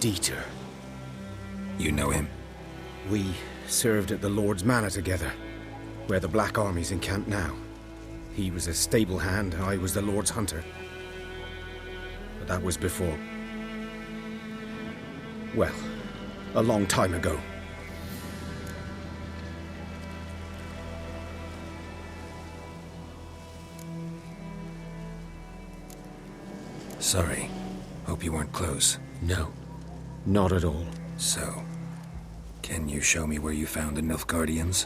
Dieter. You know him? We served at the Lord's Manor together, where the Black Army's encamped now. He was a stable hand, I was the Lord's hunter. But that was before... well, a long time ago. Sorry. Hope you weren't close. No, not at all. So, can you show me where you found the Nilfgaardians?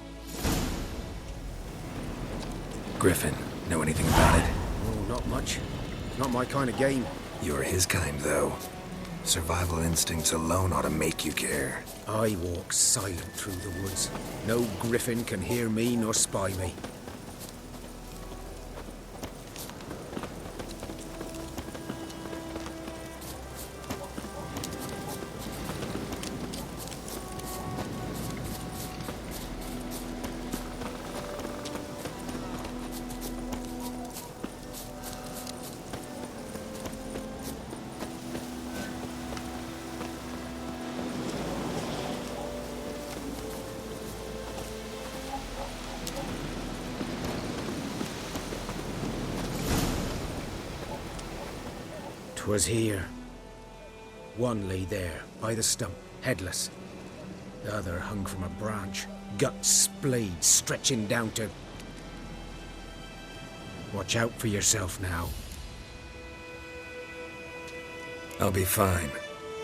Griffin, know anything about it? Oh, not much. Not my kind of game. You're his kind, though. Survival instincts alone ought to make you care. I walk silent through the woods. No griffin can hear me nor spy me. 'Twas here. One lay there, by the stump, headless. The other hung from a branch, guts splayed, stretching down to... Watch out for yourself now. I'll be fine.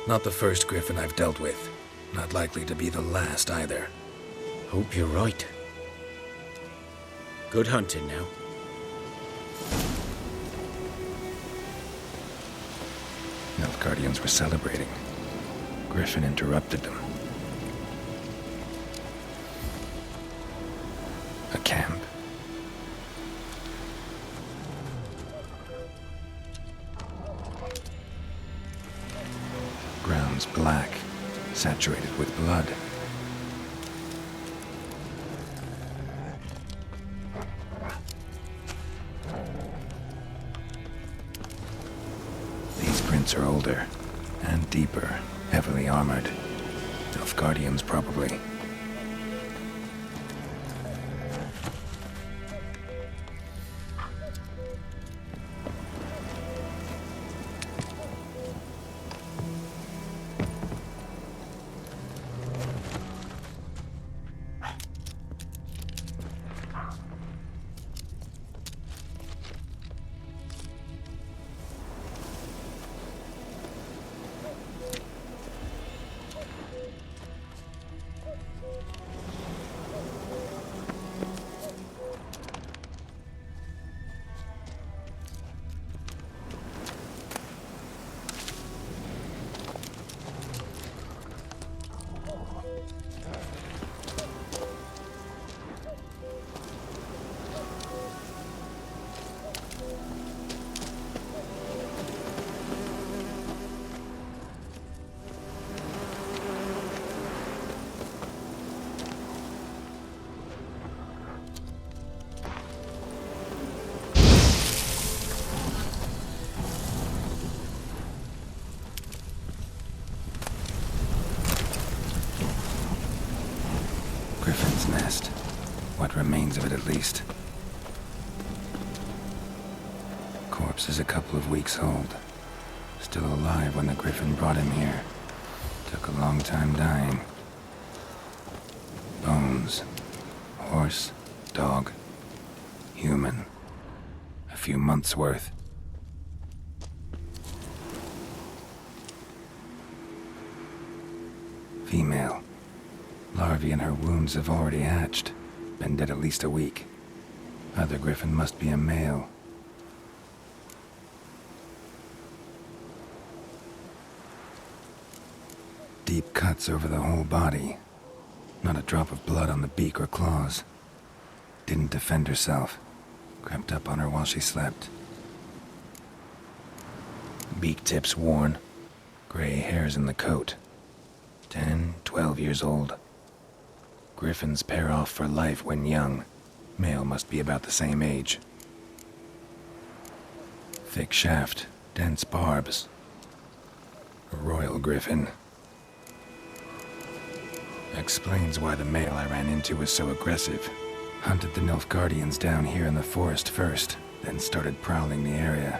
Not the first Griffin I've dealt with. Not likely to be the last either. Hope you're right. Good hunting now. Nilfgaardians were celebrating. Griffin interrupted them. A camp. Ground's black, saturated with blood. These prints are older and deeper, heavily armored. Nilfgaardians, probably. Griffin's nest. What remains of it, at least. Corpse is a couple of weeks old. Still alive when the Griffin brought him here. Took a long time dying. Bones. Horse, dog, human. A few months' worth. Female. Larvae in her wounds have already hatched. Been dead at least a week. Other Griffin must be a male. Deep cuts over the whole body. Not a drop of blood on the beak or claws. Didn't defend herself. Crept up on her while she slept. Beak tips worn. Gray hairs in the coat. 10, 12 years old. Griffins pair off for life when young. Male must be about the same age. Thick shaft, dense barbs. A royal griffin. Explains why the male I ran into was so aggressive. Hunted the Nilfgaardians down here in the forest first, then started prowling the area.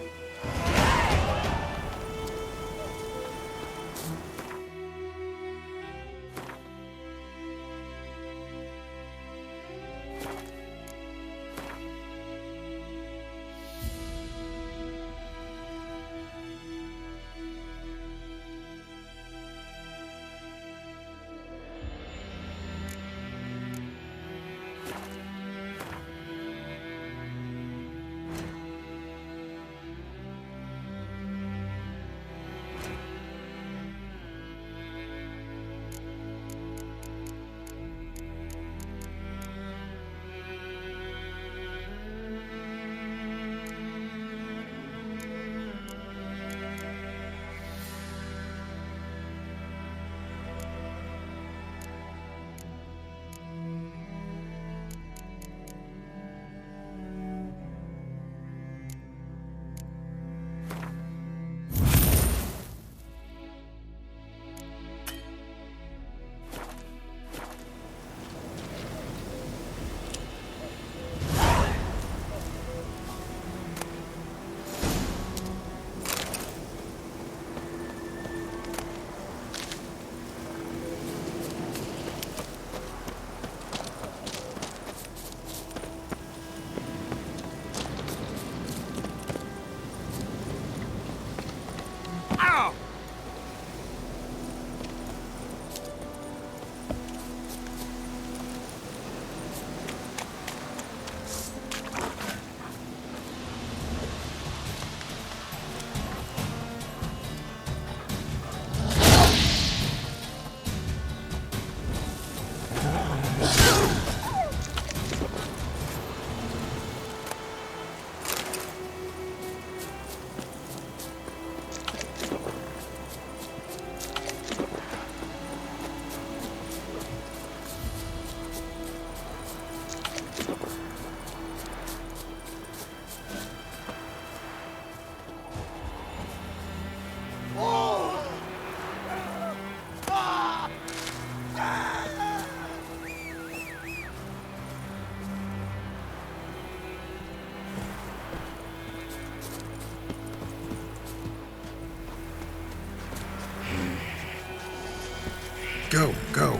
Go, go.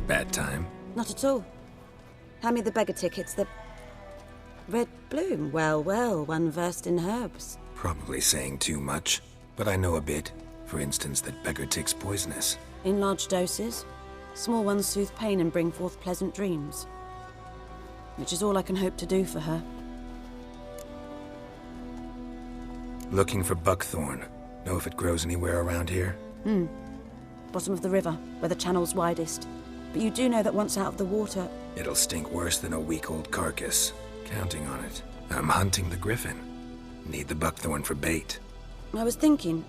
Bad time? Not at all. Hand me the beggar tickets, the... Red bloom. Well, well, one versed in herbs. Probably saying too much, but I know a bit. For instance, that beggar tick's poisonous. In large doses. Small ones soothe pain and bring forth pleasant dreams. Which is all I can hope to do for her. Looking for buckthorn. Know if it grows anywhere around here? Bottom of the river, where the channel's widest. But you do know that once out of the water... It'll stink worse than a week-old carcass. Counting on it. I'm hunting the griffin. Need the buckthorn for bait. I was thinking...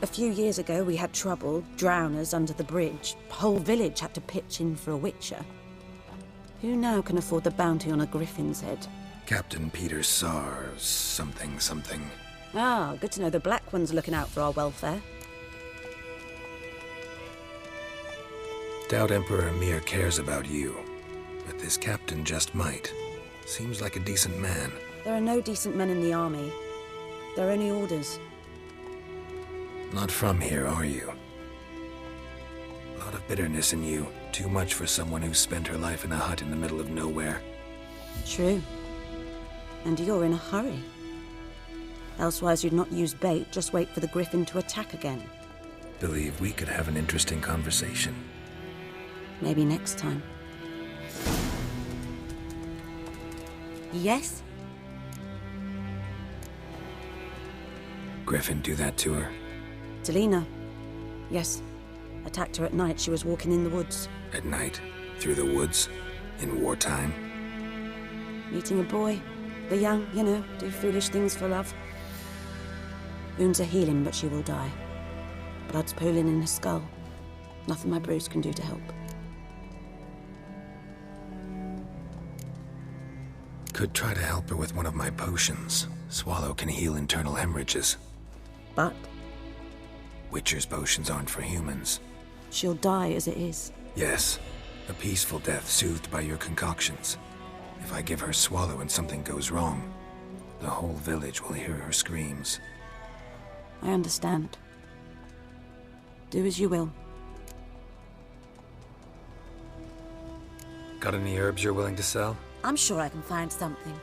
A few years ago we had trouble, drowners under the bridge. Whole village had to pitch in for a witcher. Who now can afford the bounty on a griffin's head? Captain Peter Sar... something. Ah, good to know the Black One's looking out for our welfare. Doubt Emperor Emir cares about you, but this captain just might. Seems like a decent man. There are no decent men in the army. They're only orders. Not from here, are you? A lot of bitterness in you. Too much for someone who spent her life in a hut in the middle of nowhere. True. And you're in a hurry. Elsewise you'd not use bait, just wait for the Griffin to attack again. Believe we could have an interesting conversation. Maybe next time. Yes? Griffin do that to her? Delina. Yes. Attacked her at night. She was walking in the woods. At night? Through the woods? In wartime? Meeting a boy. The young, you know, do foolish things for love. Wounds are healing, but she will die. Blood's pooling in her skull. Nothing my brews can do to help. Could try to help her with one of my potions. Swallow can heal internal hemorrhages. But Witcher's potions aren't for humans. she'll die as it is. Yes, a peaceful death soothed by your concoctions. If I give her Swallow and something goes wrong, the whole village will hear her screams. I understand. Do as you will. Got any herbs you're willing to sell? I'm sure I can find something.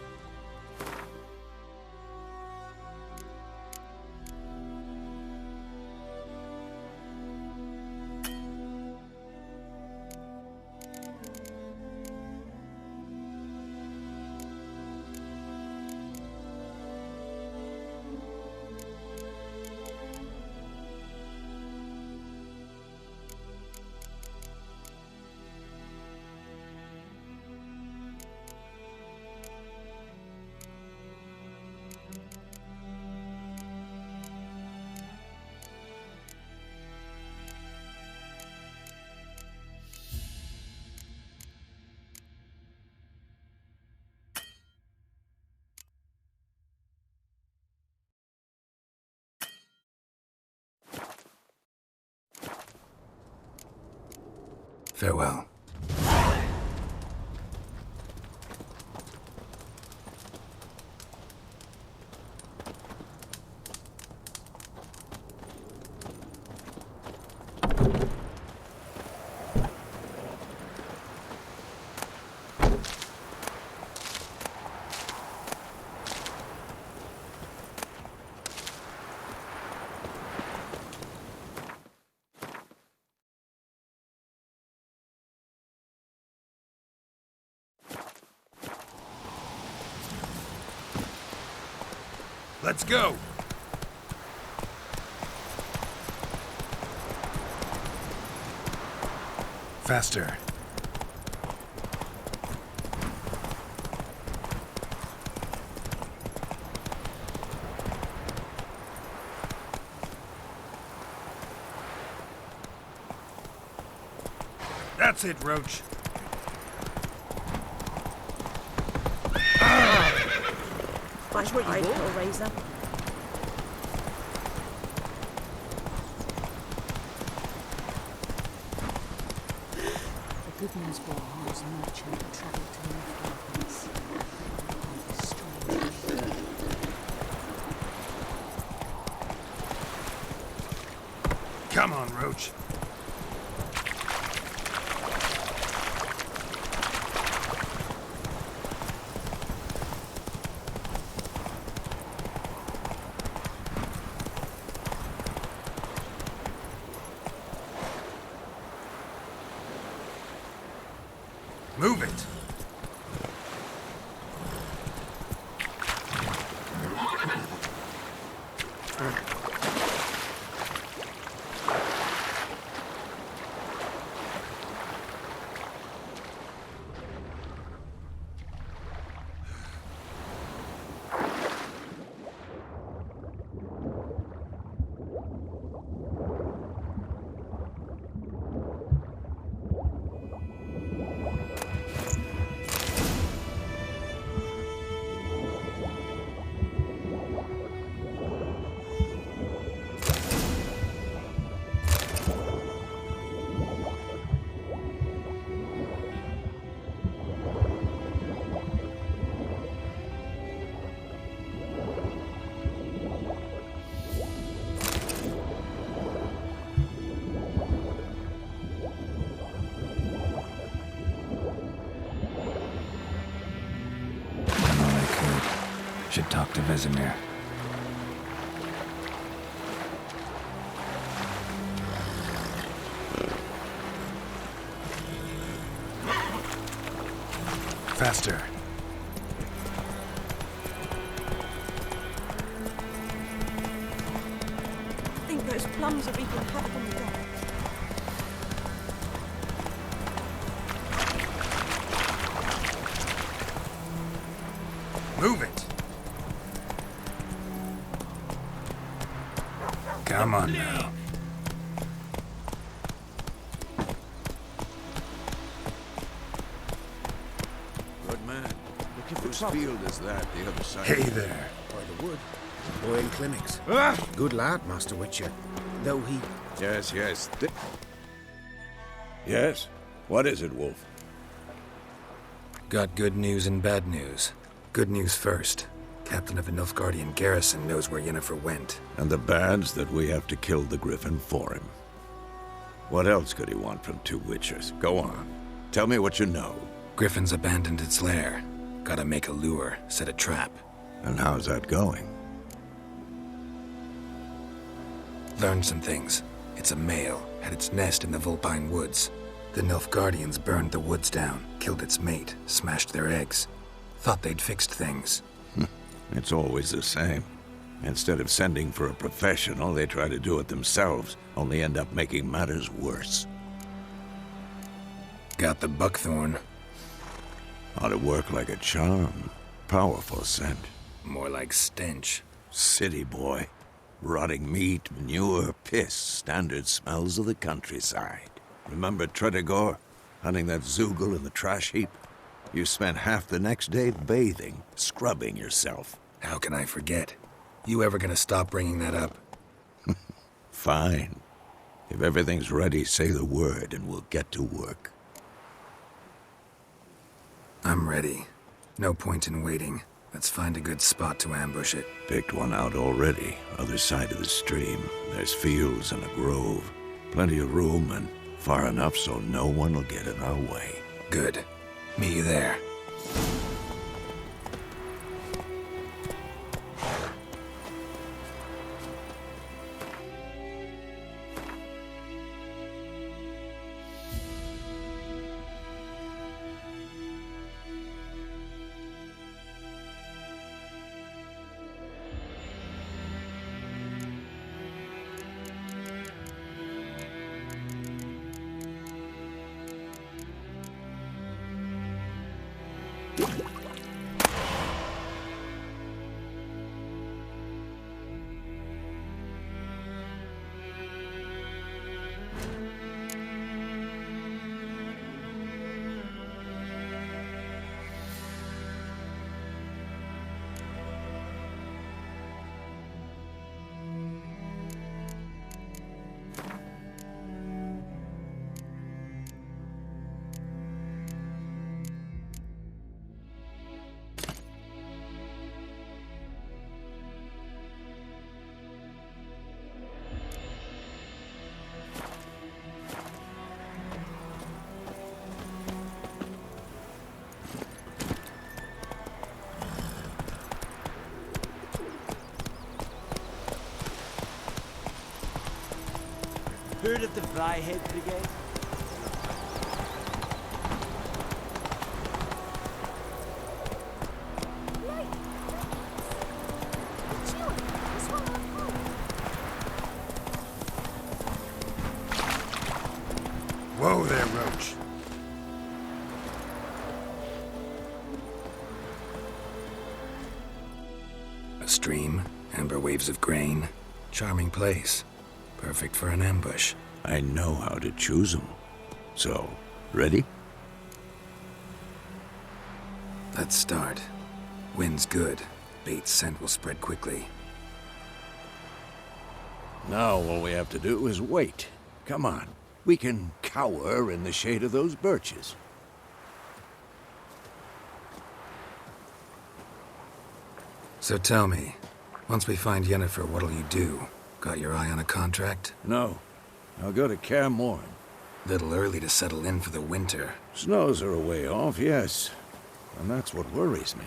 Farewell. Let's go! Faster. That's it, Roach. Watch what you little razor. The good news war was a merchant that travelled to the Strange. Come on, Roach. Move it! Should talk to Vesemir. Faster. I think those plums are wreaking havoc on the dock. Move it. Come on now. Good man. Whose field is that, the other side? Hey there. By the wood. Boy in clinics. Good lad, Master Witcher. Though he... Yes, yes. Yes? What is it, Wolf? Got good news and bad news. Good news first. Captain of a Nilfgaardian garrison knows where Yennefer went. And the bad's that we have to kill the Griffin for him. What else could he want from two Witchers? Go on. Tell me what you know. Griffin's abandoned its lair. Gotta make a lure, set a trap. And how's that going? Learned some things. It's a male, had its nest in the Vulpine Woods. The Nilfgaardians burned the woods down, killed its mate, smashed their eggs. Thought they'd fixed things. It's always the same. Instead of sending for a professional, they try to do it themselves, only end up making matters worse. Got the buckthorn. Ought to work like a charm. Powerful scent. More like stench. City boy. Rotting meat, manure, piss, standard smells of the countryside. Remember Tretogor? Hunting that Zoogle in the trash heap? You spent half the next day bathing, scrubbing yourself. How can I forget? You ever gonna stop bringing that up? Fine. If everything's ready, say the word and we'll get to work. I'm ready. No point in waiting. Let's find a good spot to ambush it. Picked one out already, other side of the stream. There's fields and a grove. Plenty of room and far enough so no one will get in our way. Good. Meet you there. Heard of the Flyhead Brigade? Whoa there, Roach. A stream, amber waves of grain. Charming place. Perfect for an ambush. I know how to choose them. So, ready? Let's start. Wind's good. Bait's scent will spread quickly. Now all we have to do is wait. Come on. We can cower in the shade of those birches. So tell me, once we find Yennefer, what'll you do? Got your eye on a contract? No. I'll go to Kaer Morhen. Little early to settle in for the winter. Snows are a way off, yes. And that's what worries me.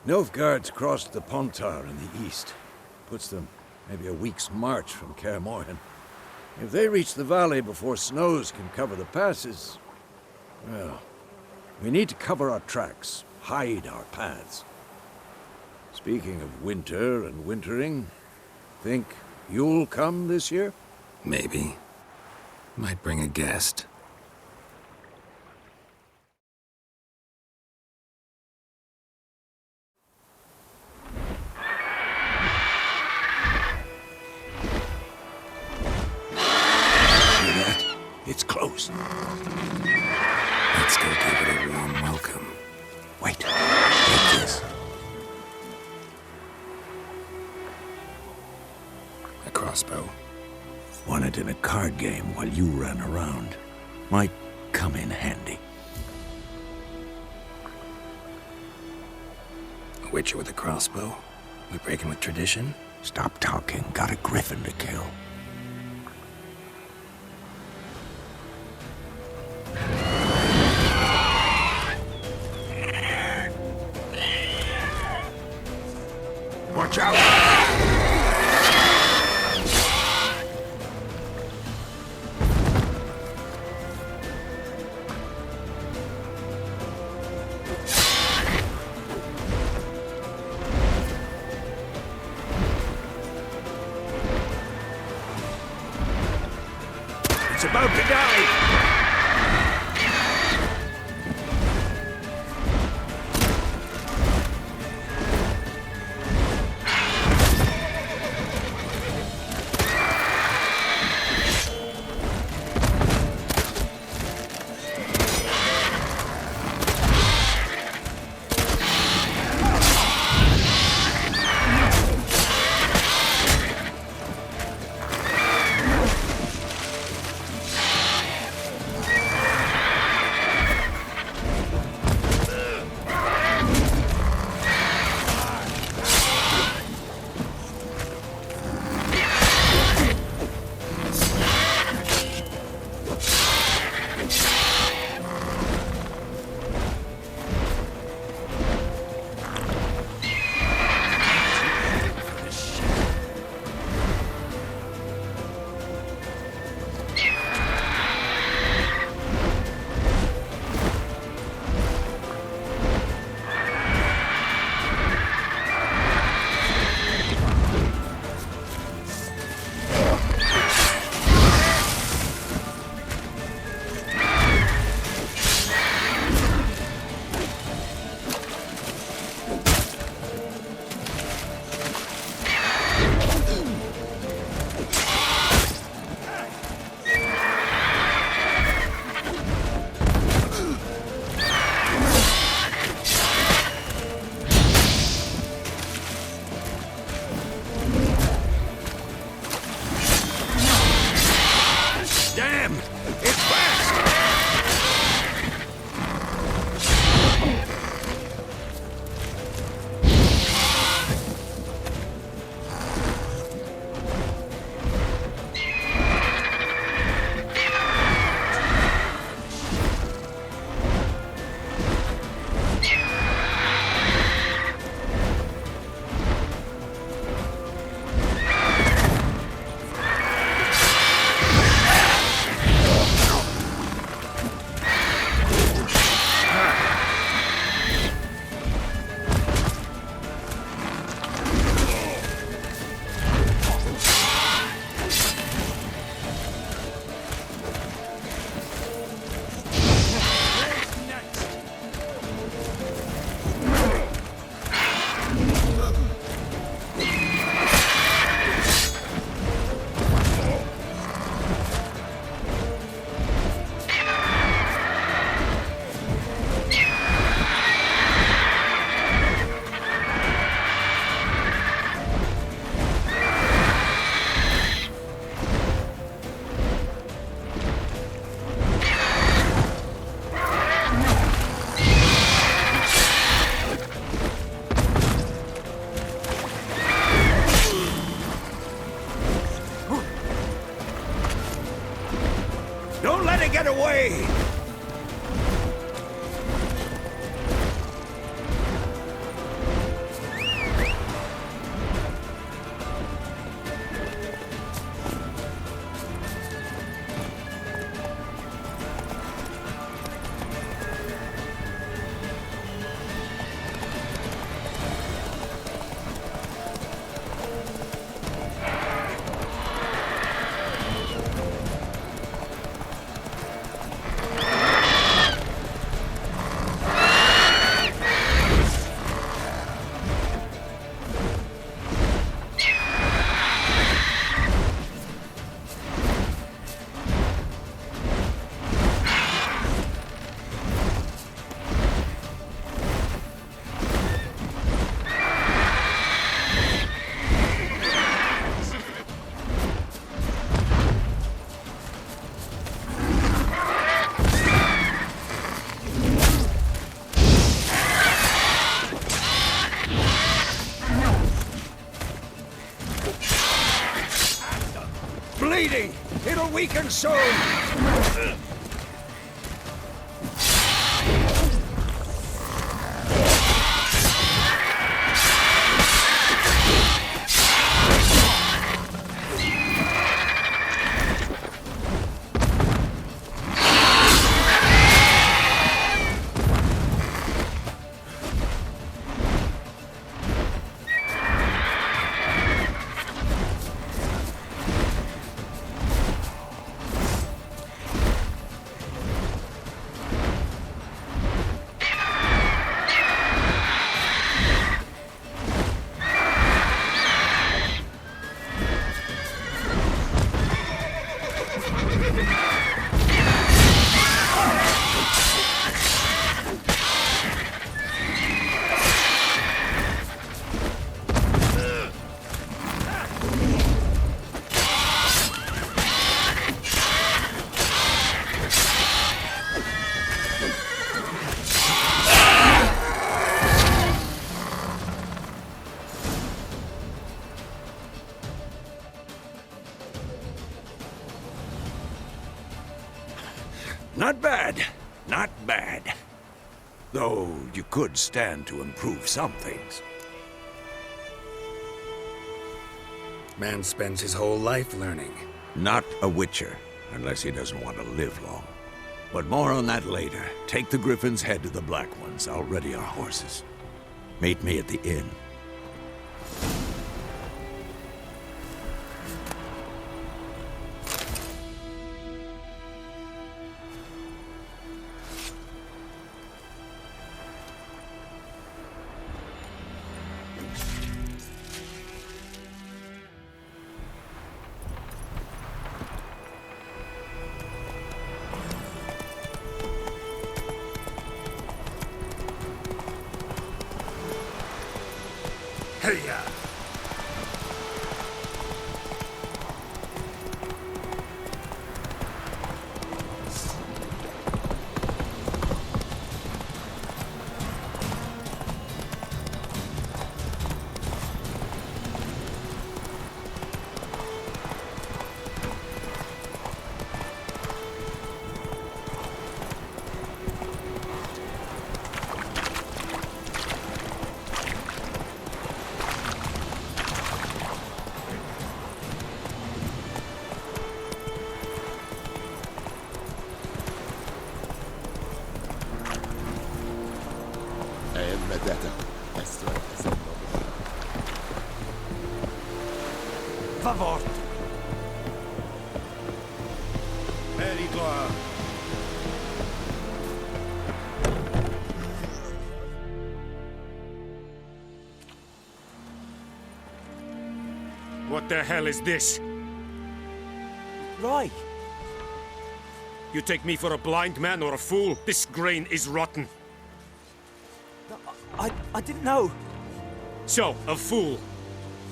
Nilfgaard's crossed the Pontar in the east. Puts them maybe a week's march from Kaer Morhen. If they reach the valley before snows can cover the passes, well, we need to cover our tracks, hide our paths. Speaking of winter and wintering, think you'll come this year? Maybe. Might bring a guest. It's close. Let's go give it a warm welcome. Wait. Take this. A crossbow. Won it in a card game while you ran around. Might come in handy. A witcher with a crossbow? We breaking with tradition? Stop talking. Got a griffin to kill. Watch out! It's about to die! Get away! show 'em! Not bad. Not bad. Though you could stand to improve some things. Man spends his whole life learning. Not a witcher, unless he doesn't want to live long. But more on that later. Take the Griffin's head to the Black Ones. I'll ready our horses. Meet me at the inn. Hey-ya! Favor. Perigla! What the hell is this? Right. You take me for a blind man or a fool? This grain is rotten. I didn't know. So, a fool.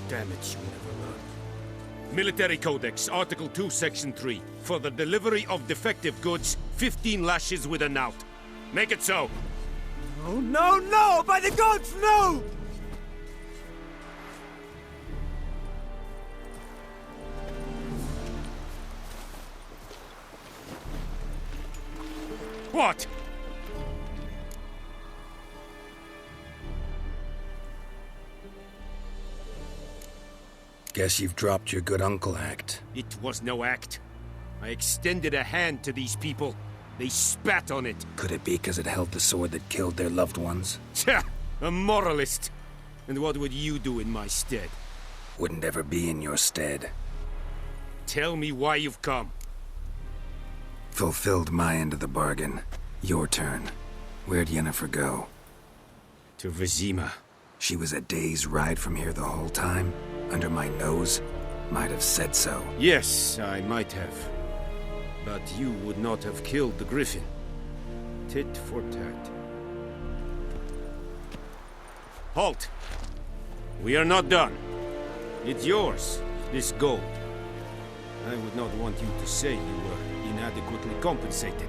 Damn it, you never learn. Military Codex, Article 2, Section 3. For the delivery of defective goods, 15 lashes with a knout. Make it so. Oh, no, no! By the gods, no! What? Guess you've dropped your good uncle act. It was no act. I extended a hand to these people. They spat on it. Could it be because it held the sword that killed their loved ones? Tja, a moralist. And what would you do in my stead? Wouldn't ever be in your stead. Tell me why you've come. Fulfilled my end of the bargain. Your turn. Where'd Yennefer go? To Vesemir. She was a day's ride from here the whole time? Under my nose? Might have said so. Yes, I might have. But you would not have killed the Griffin. Tit for tat. Halt! We are not done. It's yours, this gold. I would not want you to say you were inadequately compensated.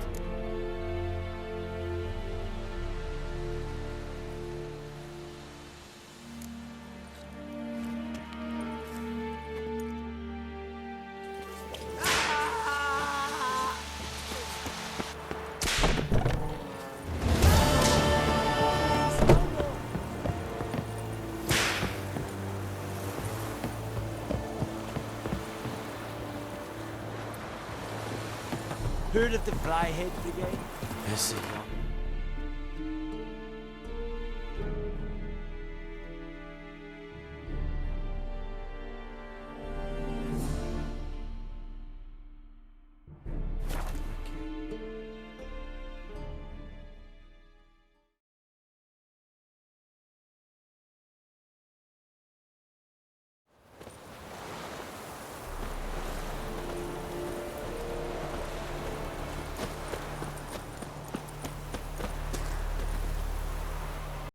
Heard of the Flyhead Brigade? This is young